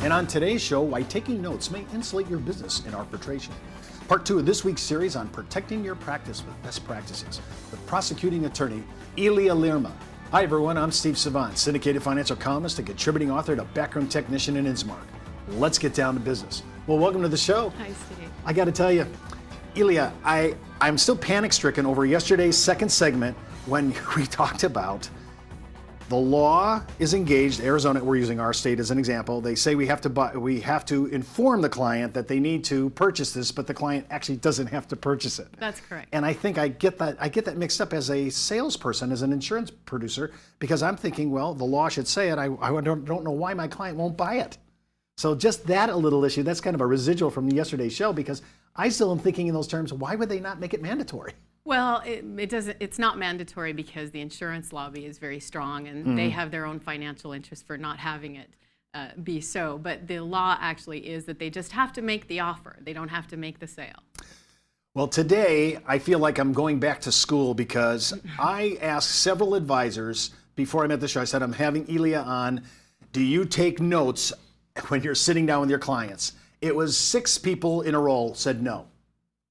And on today's show, why taking notes may insulate your business in arbitration. Part 2 of this week's series on protecting your practice with best practices with prosecuting attorney Ilya Lirma. Hi everyone, I'm Steve Savant, syndicated financial columnist and contributing author to Backroom Technician in Innsmouth. Let's get down to business. Well, welcome to the show. Hi, Steve. I got to tell you, Ilya, I'm still panic-stricken over yesterday's second segment when we talked about the law is engaged. Arizona, we're using our state as an example. They say we have to inform the client that they need to purchase this, but the client actually doesn't have to purchase it. That's correct. And I think I get that mixed up as a salesperson, as an insurance producer, because I'm thinking, well, the law should say it. I don't know why my client won't buy it. So just that a little issue, that's kind of a residual from yesterday's show, because I still am thinking in those terms, why would they not make it mandatory? Well, it's not mandatory because the insurance lobby is very strong and they have their own financial interest for not having it be so. But the law actually is that they just have to make the offer. They don't have to make the sale. Well, today I feel like I'm going back to school because I asked several advisors before I met the show. I said, I'm having Ilya on. Do you take notes when you're sitting down with your clients? It was 6 people in a row said no.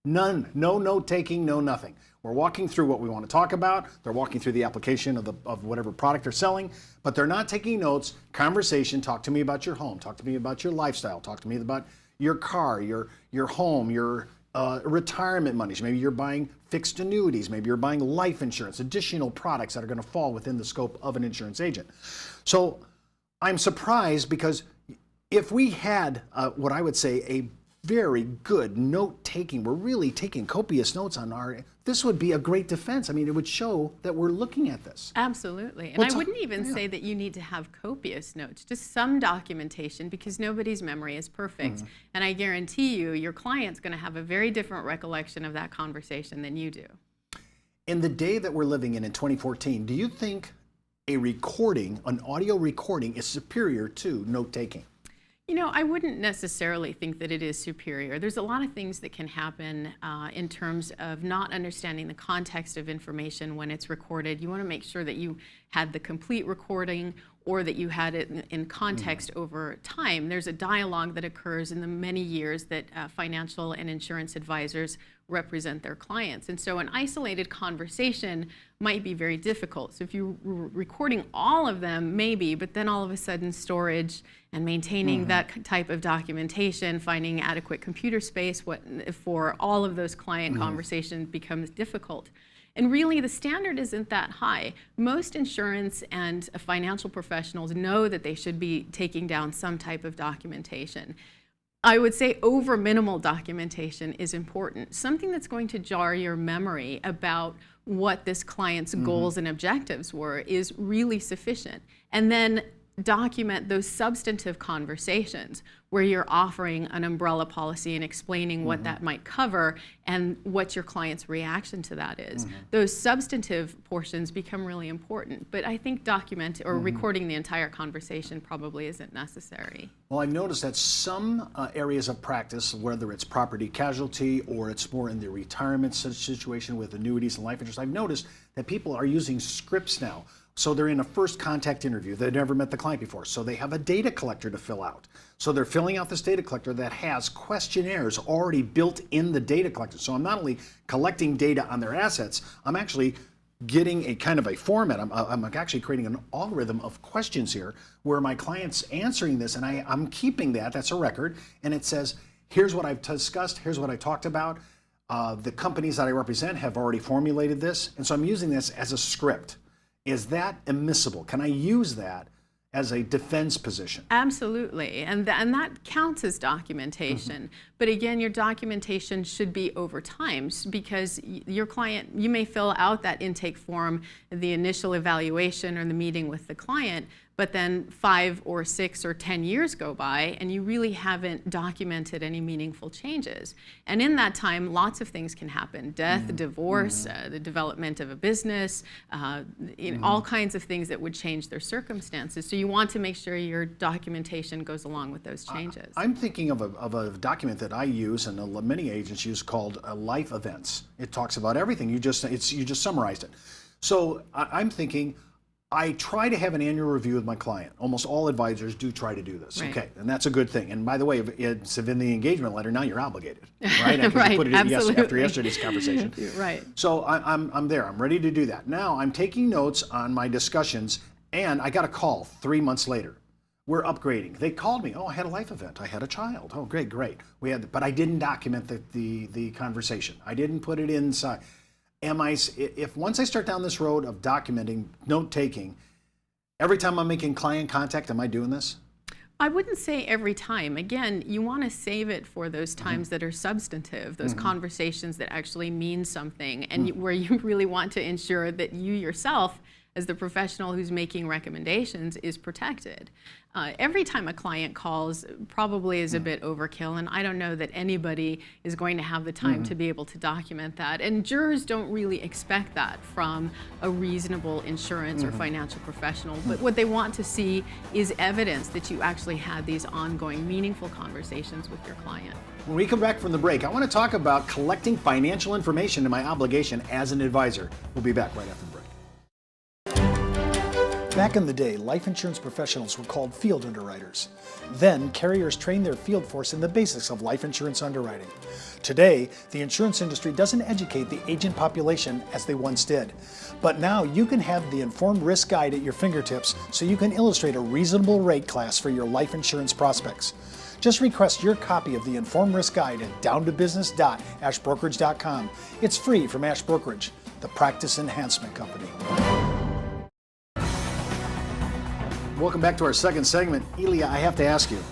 None. No note taking, no nothing. We're walking through what we want to talk about. They're walking through the application of whatever product they're selling, but they're not taking notes. Conversation, talk to me about your home, talk to me about your lifestyle, talk to me about your car, your home, your retirement monies. Maybe you're buying fixed annuities, maybe you're buying life insurance, additional products that are going to fall within the scope of an insurance agent. So I'm surprised because if we had what I would say a very good note-taking, we're really taking copious notes on this would be a great defense. I mean, it would show that we're looking at this. Absolutely. And I wouldn't even say that you need to have copious notes, just some documentation, because nobody's memory is perfect. And I guarantee you, your client's going to have a very different recollection of that conversation than you do. In the day that we're living in 2014, do you think a recording, an audio recording, is superior to note-taking? You know, I wouldn't necessarily think that it is superior. There's a lot of things that can happen in terms of not understanding the context of information when it's recorded. You want to make sure that you had the complete recording or that you had it in context over time. There's a dialogue that occurs in the many years that financial and insurance advisors represent their clients. And so an isolated conversation might be very difficult. So if you're recording all of them, maybe, but then all of a sudden storage and maintaining that type of documentation, finding adequate computer space for all of those client conversations becomes difficult. And really, the standard isn't that high. Most insurance and financial professionals know that they should be taking down some type of documentation. I would say over minimal documentation is important. Something that's going to jar your memory about what this client's goals and objectives were is really sufficient. And then document those substantive conversations where you're offering an umbrella policy and explaining what that might cover and what your client's reaction to that is. Those substantive portions become really important, but I think recording the entire conversation probably isn't necessary. Well, I've noticed that some areas of practice, whether it's property casualty or it's more in the retirement situation with annuities and life insurance, I've noticed that people are using scripts now. So they're in a first contact interview. They've never met the client before. So they have a data collector to fill out. So they're filling out this data collector that has questionnaires already built in the data collector. So I'm not only collecting data on their assets, I'm actually getting a kind of a format. I'm actually creating an algorithm of questions here where my client's answering this, and I'm keeping that. That's a record. And it says, here's what I've discussed. Here's what I talked about. The companies that I represent have already formulated this. And so I'm using this as a script. Is that admissible? Can I use that as a defense position? Absolutely, and that counts as documentation. But again, your documentation should be over time because your client, you may fill out that intake form, the initial evaluation or the meeting with the client, but then 5 or 6 or 10 years go by and you really haven't documented any meaningful changes. And in that time, lots of things can happen. Death, divorce, the development of a business, all kinds of things that would change their circumstances. So you want to make sure your documentation goes along with those changes. I'm thinking of a document that I use and many agents use called life events. It talks about everything. You just summarized it. So I'm thinking, I try to have an annual review with my client. Almost all advisors do try to do this. Right. Okay, and that's a good thing. And by the way, if it's in the engagement letter, now you're obligated, right? Because Right, you put it in absolutely. after yesterday's conversation. Right. So I'm there. I'm ready to do that. Now I'm taking notes on my discussions, and I got a call 3 months later. We're upgrading. They called me. Oh, I had a life event. I had a child. Oh, great. But I didn't document the conversation. I didn't put it inside. If once I start down this road of documenting, note taking, every time I'm making client contact, am I doing this? I wouldn't say every time. Again, you want to save it for those times that are substantive, those conversations that actually mean something, and where you really want to ensure that you yourself, as the professional who's making recommendations, is protected. Every time a client calls probably is a bit overkill, and I don't know that anybody is going to have the time to be able to document that. And jurors don't really expect that from a reasonable insurance or financial professional. But what they want to see is evidence that you actually had these ongoing, meaningful conversations with your client. When we come back from the break, I want to talk about collecting financial information and my obligation as an advisor. We'll be back right after the break. Back in the day, life insurance professionals were called field underwriters. Then, carriers trained their field force in the basics of life insurance underwriting. Today, the insurance industry doesn't educate the agent population as they once did. But now you can have the Informed Risk Guide at your fingertips so you can illustrate a reasonable rate class for your life insurance prospects. Just request your copy of the Informed Risk Guide at downtobusiness.ashbrokerage.com. It's free from Ash Brokerage, the practice enhancement company. Welcome back to our second segment. Elia, I have to ask you,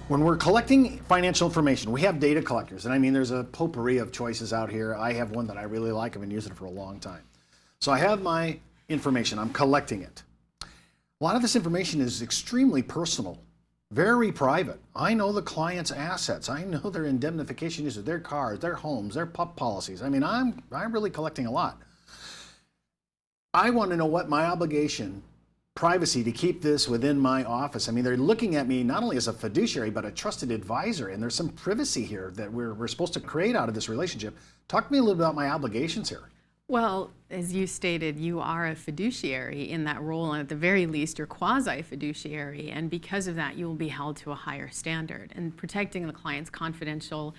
when we're collecting financial information, we have data collectors, and I mean there's a potpourri of choices out here. I have one that I really like. I've been using it for a long time. So I have my information. I'm collecting it. A lot of this information is extremely personal, very private. I know the client's assets. I know their indemnification issues, their cars, their homes, their pup policies. I mean, I'm really collecting a lot. I want to know what my obligation privacy to keep this within my office. I mean, they're looking at me not only as a fiduciary, but a trusted advisor, and there's some privacy here that we're supposed to create out of this relationship. Talk to me a little bit about my obligations here. Well, as you stated, you are a fiduciary in that role, and at the very least, you're quasi-fiduciary, and because of that, you will be held to a higher standard. And protecting the client's confidential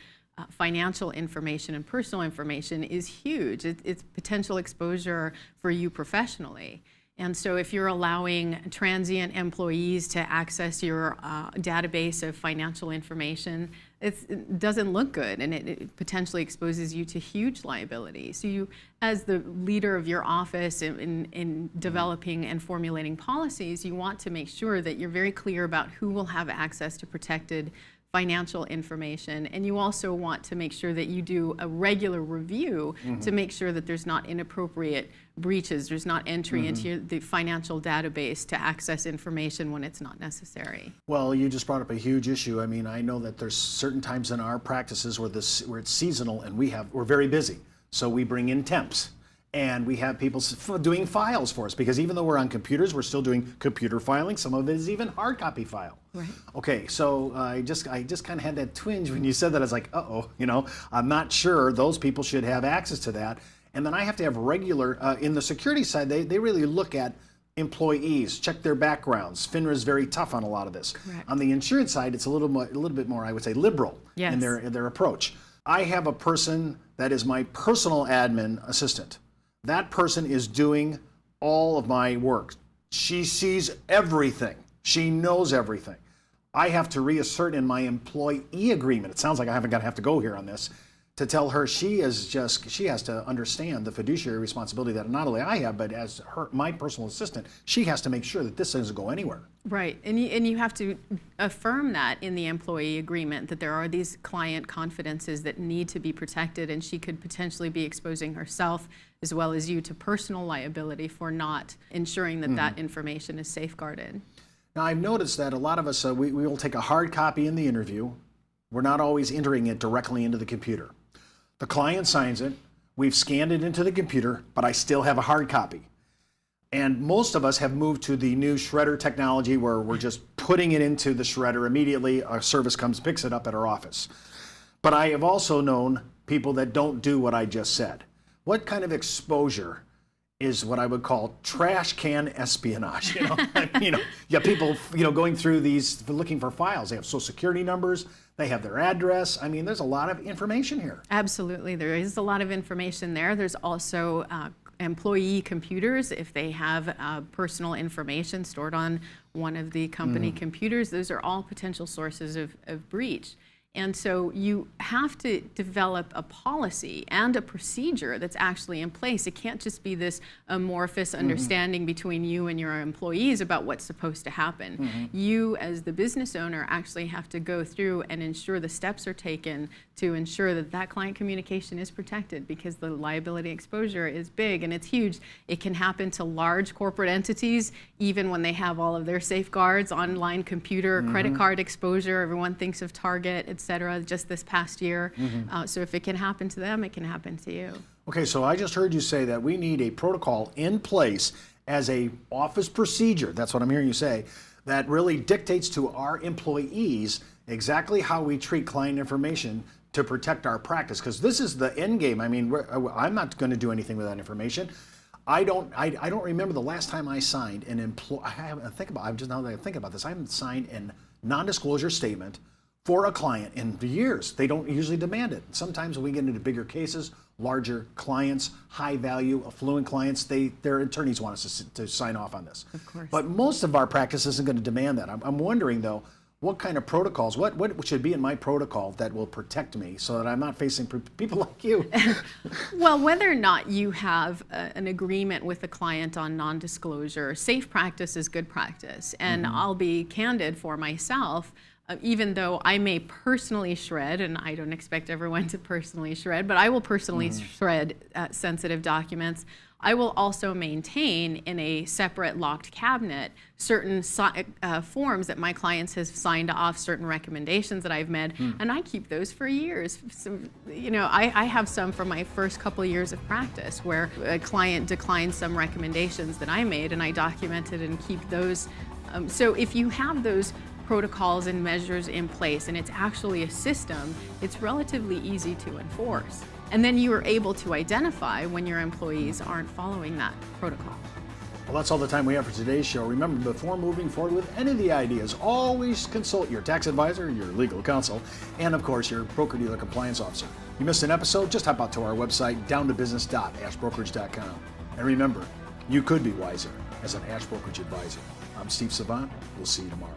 financial information and personal information is huge. It's potential exposure for you professionally. And so if you're allowing transient employees to access your database of financial information, it doesn't look good, and it potentially exposes you to huge liability. So you, as the leader of your office in developing and formulating policies, you want to make sure that you're very clear about who will have access to protected financial information, and you also want to make sure that you do a regular review to make sure that there's not inappropriate breaches, there's not entry into the financial database to access information when it's not necessary. Well, you just brought up a huge issue. I mean, I know that there's certain times in our practices where it's seasonal and we're very busy. So we bring in temps. And we have people doing files for us, because even though we're on computers, we're still doing computer filing. Some of it is even hard copy file. Right. Okay, so I just kind of had that twinge when you said that. I was like, I'm not sure those people should have access to that. And then I have to have regular, in the security side, they really look at employees, check their backgrounds. FINRA is very tough on a lot of this. Correct. On the insurance side, it's a little bit more, I would say, liberal Yes. in their approach. I have a person that is my personal admin assistant. That person is doing all of my work. She sees everything. She knows everything. I have to reassert in my employee agreement, it sounds like I haven't got to have to go here on this, to tell her she has to understand the fiduciary responsibility that not only I have, but as my personal assistant, she has to make sure that this doesn't go anywhere. Right, and you have to affirm that in the employee agreement, that there are these client confidences that need to be protected, and she could potentially be exposing herself as well as you to personal liability for not ensuring that that information is safeguarded. Now, I've noticed that a lot of us, we will take a hard copy in the interview. We're not always entering it directly into the computer. The client signs it, we've scanned it into the computer, but I still have a hard copy. And most of us have moved to the new shredder technology where we're just putting it into the shredder immediately. Our service comes, picks it up at our office. But I have also known people that don't do what I just said. What kind of exposure is what I would call trash can espionage. You got people, going through these, looking for files. They have social security numbers. They have their address. I mean, there's a lot of information here. Absolutely, there is a lot of information there. There's also employee computers. If they have personal information stored on one of the company computers, those are all potential sources of breach. And so you have to develop a policy and a procedure that's actually in place. It can't just be this amorphous understanding between you and your employees about what's supposed to happen. You, as the business owner, actually have to go through and ensure the steps are taken to ensure that that client communication is protected, because the liability exposure is big and it's huge. It can happen to large corporate entities, even when they have all of their safeguards, online computer, credit card exposure. Everyone thinks of Target, et cetera, just this past year. So if it can happen to them, it can happen to you. Okay, so I just heard you say that we need a protocol in place as a office procedure, that's what I'm hearing you say, that really dictates to our employees exactly how we treat client information to protect our practice, because this is the end game. I mean, I'm not going to do anything with that information. I don't remember the last time I signed an employee. I haven't signed a non-disclosure statement for a client in years. They don't usually demand it. Sometimes when we get into bigger cases, larger clients, high value, affluent clients, their attorneys want us to sign off on this. Of course. But most of our practice isn't going to demand that. I'm wondering though, what kind of protocols, what should be in my protocol that will protect me so that I'm not facing people like you? Well, whether or not you have an agreement with the client on non-disclosure, safe practice is good practice. And I'll be candid for myself, even though I may personally shred, and I don't expect everyone to personally shred, but I will personally shred sensitive documents. I will also maintain in a separate locked cabinet certain forms that my clients have signed off, certain recommendations that I've made, and I keep those for years. So, I have some from my first couple of years of practice where a client declined some recommendations that I made, and I documented and keep those. So if you have those protocols and measures in place, and it's actually a system, it's relatively easy to enforce. And then you are able to identify when your employees aren't following that protocol. Well, that's all the time we have for today's show. Remember, before moving forward with any of the ideas, always consult your tax advisor, your legal counsel, and of course, your broker-dealer compliance officer. You missed an episode? Just hop out to our website, downtobusiness.ashbrokerage.com. And remember, you could be wiser as an Ash Brokerage advisor. I'm Steve Savant. We'll see you tomorrow.